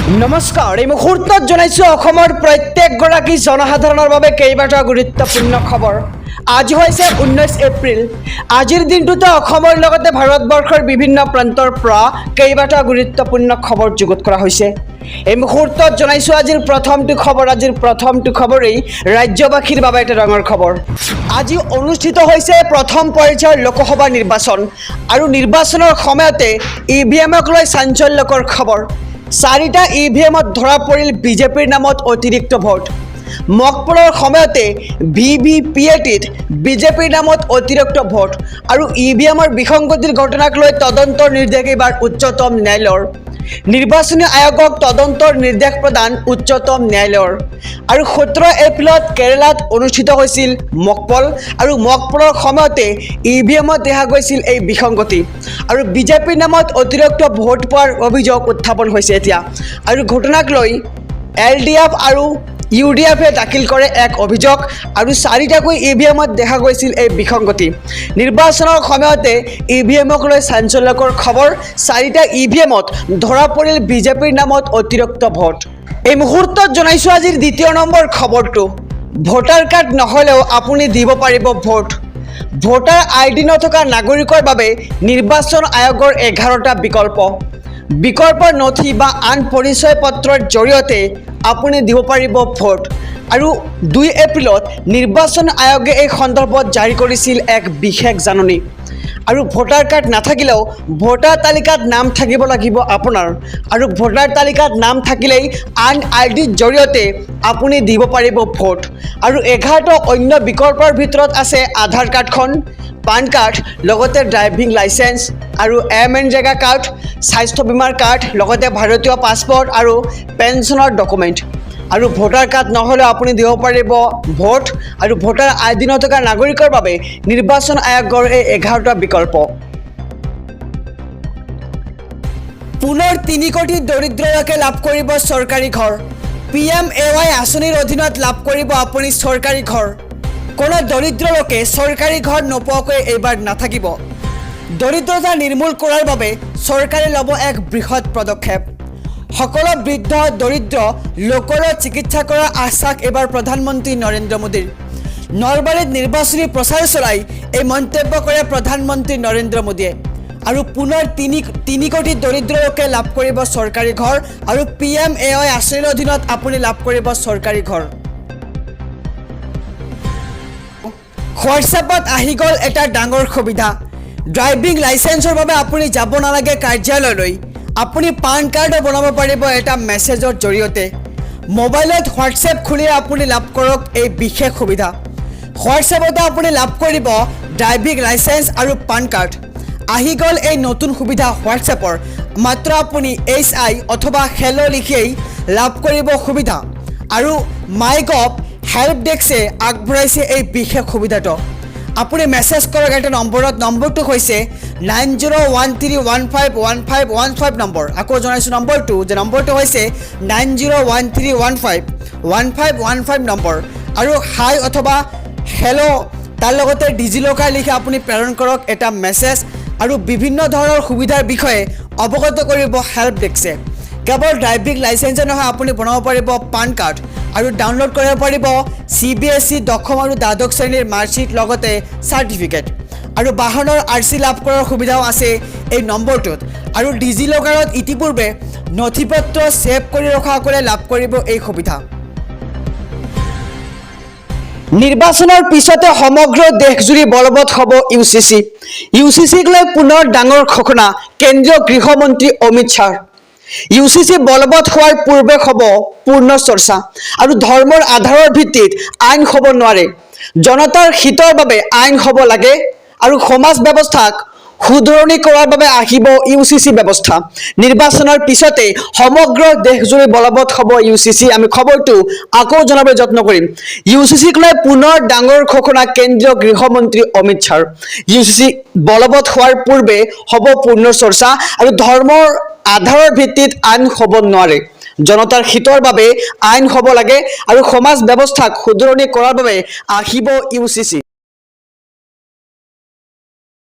नमस्कार এই মুহূৰ্তত জনাইছো অসমৰ প্ৰত্যেকগৰাকী জনসাধাৰণৰ বাবে কেইবাটা গুৰুত্বপূৰ্ণ খবৰ। আজি হৈছে 19 এপ্ৰিল। আজিৰ দিনটোতে অসমৰ লগতে ভাৰতবৰ্ষৰ বিভিন্ন প্ৰান্তৰ পৰা কেইবাটা গুৰুত্বপূৰ্ণ খবৰ যুগুত কৰা হৈছে। এই মুহূৰ্তত জনাইছো আজিৰ প্ৰথমটো খবৰেই ৰাজ্যবাসীৰ বাবে এটা ডাঙৰ খবৰ। আজি অনুষ্ঠিত হৈছে প্ৰথম পৰ্যায়ৰ লোকসভা নিৰ্বাচন আৰু নিৰ্বাচনৰ সময়তে ইভিএমক লৈ চাঞ্চল্যকৰ খবৰ। 4টা ইভিএমত ধৰা পৰিল বিজেপিৰ নামত অতিৰিক্ত ভোট। মকপলৰ সময়তে ভিভিপিএটিত বিজেপিৰ নামত অতিৰিক্ত ভোট আৰু ইভিএমৰ বিসংগতিৰ ঘটনাক লৈ তদন্তৰ নিৰ্দেশ এইবাৰ উচ্চতম ন্যায়ালয়ৰ। নিৰ্বাচনী আয়োগক তদন্তৰ নিৰ্দেশ প্ৰদান উচ্চতম ন্যায়ালয়ৰ। আৰু 17 এপ্ৰিলত কেৰালাত অনুষ্ঠিত হৈছিল মকপল আৰু মকপলৰ সময়তে ইভিএমত দেখা গৈছিল এই বিসংগতি আৰু বিজেপিৰ নামত অতিৰিক্ত ভোট পোৱাৰ অভিযোগ উত্থাপন হৈছে এতিয়া। আৰু ঘটনাক লৈ এলডিএফ আৰু ইউডিএফে দাখিল কৰে এক অভিযোগ আৰু 4টাকৈ ইভিএমত দেখা গৈছিল এই বিসংগতি। নিৰ্বাচনৰ সময়তে ইভিএমক লৈ চাঞ্চল্যকৰ খবৰ। 4টা ইভিএমত ধৰা পৰিল বিজেপিৰ নামত অতিৰিক্ত ভোট। এই মুহূৰ্তত জনাইছো আজিৰ 2য় নম্বৰ খবৰটো। ভোটাৰ কাৰ্ড নহ'লেও আপুনি দিব পাৰিব ভোট। ভোটাৰ আইডি নথকা নাগৰিকৰ বাবে নিৰ্বাচন আয়োগৰ 11টা বিকল্প নথি বা আন পৰিচয় পত্ৰৰ জৰিয়তে আপুনি দিব পাৰিব ভোট। আৰু 2 এপ্ৰিলত নিৰ্বাচন আয়োগে এই সন্দৰ্ভত জাৰি কৰিছিল এক বিশেষ জাননী। আৰু ভোটাৰ কাৰ্ড নাথাকিলেও ভোটাৰ তালিকাত নাম থাকিব লাগিব আপোনাৰ। আৰু ভোটাৰ তালিকাত নাম থাকিলেই আন আইডিৰ জৰিয়তে আপুনি দিব পাৰিব ভোট। আৰু 11টা অন্য বিকল্পৰ ভিতৰত আছে আধাৰ কাৰ্ডখন, পান কাৰ্ড, লগতে ড্ৰাইভিং লাইচেন্স আৰু এমএনৰেগা কাৰ্ড, স্বাস্থ্য বীমাৰ কাৰ্ড, লগতে ভাৰতীয় পাছপৰ্ট আৰু পেঞ্চনৰ ডকুমেণ্ট। আৰু ভোটাৰ কাৰ্ড নহ'লেও আপুনি দিব পাৰিব ভোট। আৰু ভোটাৰ আইডি নথকা নাগৰিকৰ বাবে নিৰ্বাচন আয়োগৰ এই 11টা বিকল্প। পুনৰ 3 কোটি দৰিদ্ৰ লোকে লাভ কৰিব চৰকাৰী ঘৰ। PMAY আঁচনিৰ অধীনত লাভ কৰিব আপুনি চৰকাৰী ঘৰ। কোনো দৰিদ্ৰ লোকে চৰকাৰী ঘৰ নোপোৱাকৈ এইবাৰ নাথাকিব। দৰিদ্ৰতা নিৰ্মূল কৰাৰ বাবে চৰকাৰে ল'ব এক বৃহৎ পদক্ষেপ। সকলো বৃদ্ধ দৰিদ্ৰ লোকৰো চিকিৎসা কৰাৰ আশ্বাস এইবাৰ প্ৰধানমন্ত্ৰী নৰেন্দ্ৰ মোদীৰ। নলবাৰীত নিৰ্বাচনী প্ৰচাৰ চলাই এই মন্তব্য কৰে প্ৰধানমন্ত্ৰী নৰেন্দ্ৰ মোদীয়ে। আৰু পুনৰ 3 কোটি দৰিদ্ৰ লোকে লাভ কৰিব চৰকাৰী ঘৰ আৰু PMAY আঁচনিৰ অধীনত আপুনি লাভ কৰিব চৰকাৰী ঘৰ। হোৱাটছএপত আহি গ'ল এটা ডাঙৰ সুবিধা। ড্ৰাইভিং লাইচেন্সৰ বাবে আপুনি যাব নালাগে কাৰ্যালয়লৈ। আপুনি পান কাৰ্ডো বনাব পাৰিব এটা মেছেজৰ জৰিয়তে। মোবাইলত হোৱাটছএপ খুলি আপুনি লাভ কৰক এই বিশেষ সুবিধা। হোৱাটছএপতে আপুনি লাভ কৰিব ড্ৰাইভিং লাইচেন্স আৰু পান কাৰ্ড। আহি গ'ল এই নতুন সুবিধা হোৱাটছএপৰ। মাত্ৰ আপুনি HI অথবা হেল্ল' লিখিয়েই লাভ কৰিব সুবিধা। আৰু মাইগভ হেল্প ডেস্কে আগবঢ়াইছে এই বিশেষ সুবিধাটো। আপুনি মেছেজ কৰক এটা নম্বৰত। নম্বৰটো হৈছে 9013151515 নম্বৰ। আকৌ জনাইছোঁ নম্বৰটো যে নম্বৰটো হৈছে 9013151515 নম্বৰ। আৰু হাই অথবা হেল্ল' তাৰ লগতে ডিজিলকাৰ লিখি আপুনি প্ৰেৰণ কৰক এটা মেছেজ। আৰু বিভিন্ন ধৰণৰ সুবিধাৰ বিষয়ে অৱগত কৰিব হেল্প ডেস্কে। কেৱল ড্ৰাইভিং লাইচেন্সে নহয়, আপুনি বনাব পাৰিব পান কাৰ্ড আৰু ডাউনলোড কৰিব পাৰিব CBSE 10ম আৰু দ্বাদশ শ্ৰেণীৰ মাৰ্কশ্বিট লগতে চাৰ্টিফিকেট। আৰু বাহনৰ RC লাভ কৰাৰ সুবিধাও আছে এই নম্বৰটোত। আৰু ডিজিলকাৰত ইতিপূৰ্বে নথিপত্ৰ ছেভ কৰি ৰখাসকলে লাভ কৰিব এই সুবিধা। নিৰ্বাচনৰ পিছতে সমগ্ৰ দেশজুৰি বলবৎ হ'ব UCC-ক লৈ পুনৰ ডাঙৰ ঘোষণা কেন্দ্ৰীয় গৃহমন্ত্ৰী অমিত শ্বাহ। UCC বলবৎ হোৱাৰ পূৰ্বে হ'ব পূৰ্ণ চৰ্চা আৰু ধৰ্মৰ আধাৰৰ ভিত্তিত আইন হ'ব নোৱাৰে। জনতাৰ হিতৰ বাবে আইন হ'ব লাগে আৰু সমাজ ব্যৱস্থাক শুধৰণি কৰাৰ বাবে আহিব UCC ব্যৱস্থা। নিৰ্বাচনৰ পিছতে সমগ্ৰ দেশজুৰি বলবৎ হ'ব UCC। আমি খবৰটো আকৌ জনাবলৈ যত্ন কৰিম। UCC-ক লৈ পুনৰ ডাঙৰ ঘোষণা কেন্দ্ৰীয় গৃহমন্ত্ৰী অমিত শ্বাহৰ। UCC বলবৎ হোৱাৰ পূৰ্বে হ'ব পূৰ্ণ চৰ্চা আৰু ধৰ্মৰ আধাৰৰ ভিত্তিত আইন হ'ব নোৱাৰে। জনতাৰ হিতৰ বাবে আইন হ'ব লাগে আৰু সমাজ ব্যৱস্থাক শুধৰণি কৰাৰ বাবে আহিব UCC।